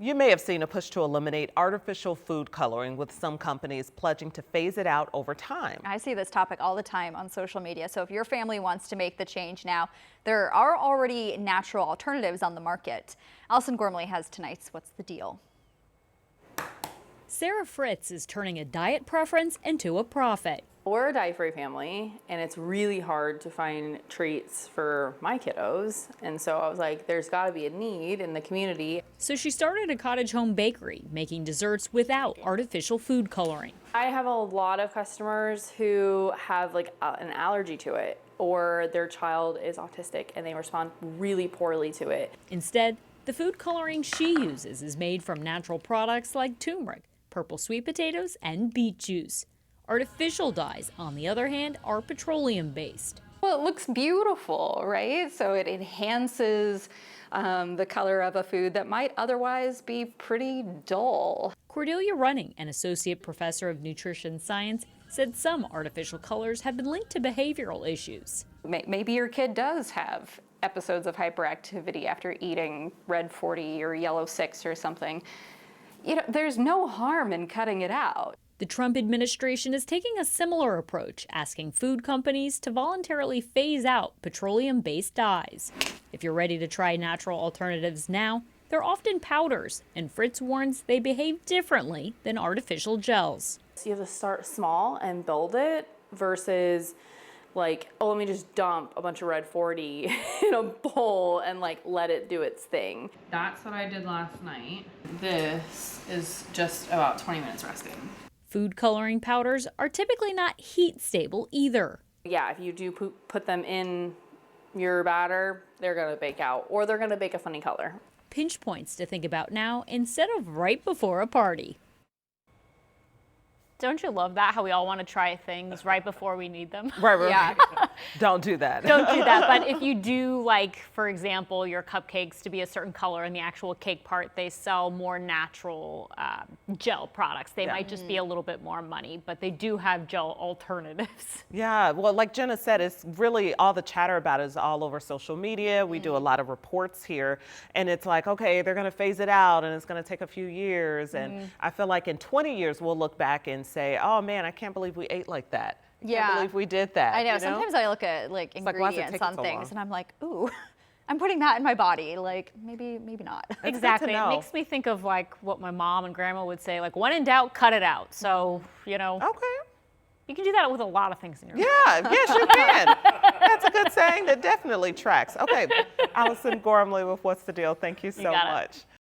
You may have seen a push to eliminate artificial food coloring, with some companies pledging to phase it out over time. I see this topic all the time on social media. So if your family wants to make the change now, there are already natural alternatives on the market. Allison Gormley has tonight's What's the Deal? Sarah Fritz is turning a diet preference into a profit. We're a diet-free family, and it's really hard to find treats for my kiddos. And so I was like, there's got to be a need in the community. So she started a cottage home bakery, making desserts without artificial food coloring. I have a lot of customers who have like an allergy to it, or their child is autistic and they respond really poorly to it. Instead, the food coloring she uses is made from natural products like turmeric, purple sweet potatoes, and beet juice. Artificial dyes, on the other hand, are petroleum-based. Well, it looks beautiful, right? So it enhances the color of a food that might otherwise be pretty dull. Cordelia Running, an associate professor of nutrition science, said some artificial colors have been linked to behavioral issues. Maybe your kid does have episodes of hyperactivity after eating red 40 or yellow 6 or something. You know, there's no harm in cutting it out. The Trump administration is taking a similar approach, asking food companies to voluntarily phase out petroleum-based dyes. If you're ready to try natural alternatives now, they're often powders, and Fritz warns they behave differently than artificial gels. So you have to start small and build it versus like, oh, let me just dump a bunch of red 40 in a bowl and like let it do its thing. That's what I did last night. This is just about 20 minutes resting. Food coloring powders are typically not heat stable either. Yeah, if you do put them in your batter, they're gonna bake out, or they're gonna bake a funny color. Pinch points to think about now instead of right before a party. Don't you love that, how we all want to try things right before we need them? Right. Yeah. Don't do that. Don't do that. But if you do, like, for example, your cupcakes to be a certain color in the actual cake part, they sell more natural gel products. They might just be a little bit more money, but they do have gel alternatives. Yeah, well, like Jenna said, it's really all the chatter about it is all over social media. We do a lot of reports here, and it's like, okay, they're going to phase it out, and it's going to take a few years. And I feel like in 20 years, we'll look back and say, oh man, I can't believe we ate like that. I can't believe we did that. I know. You Sometimes I look at like like, why is it ingredients taking on so things long? and I'm like, ooh, I'm putting that in my body. Like maybe not. It's good to Exactly. It know. makes me think of like what my mom and grandma would say, like, when in doubt, cut it out. So, you know, Okay. you can do that with a lot of things in your life. Yeah, yes, you can. That's a good saying that definitely tracks. Okay, Allison Gormley with What's the Deal? Thank you so got it. much.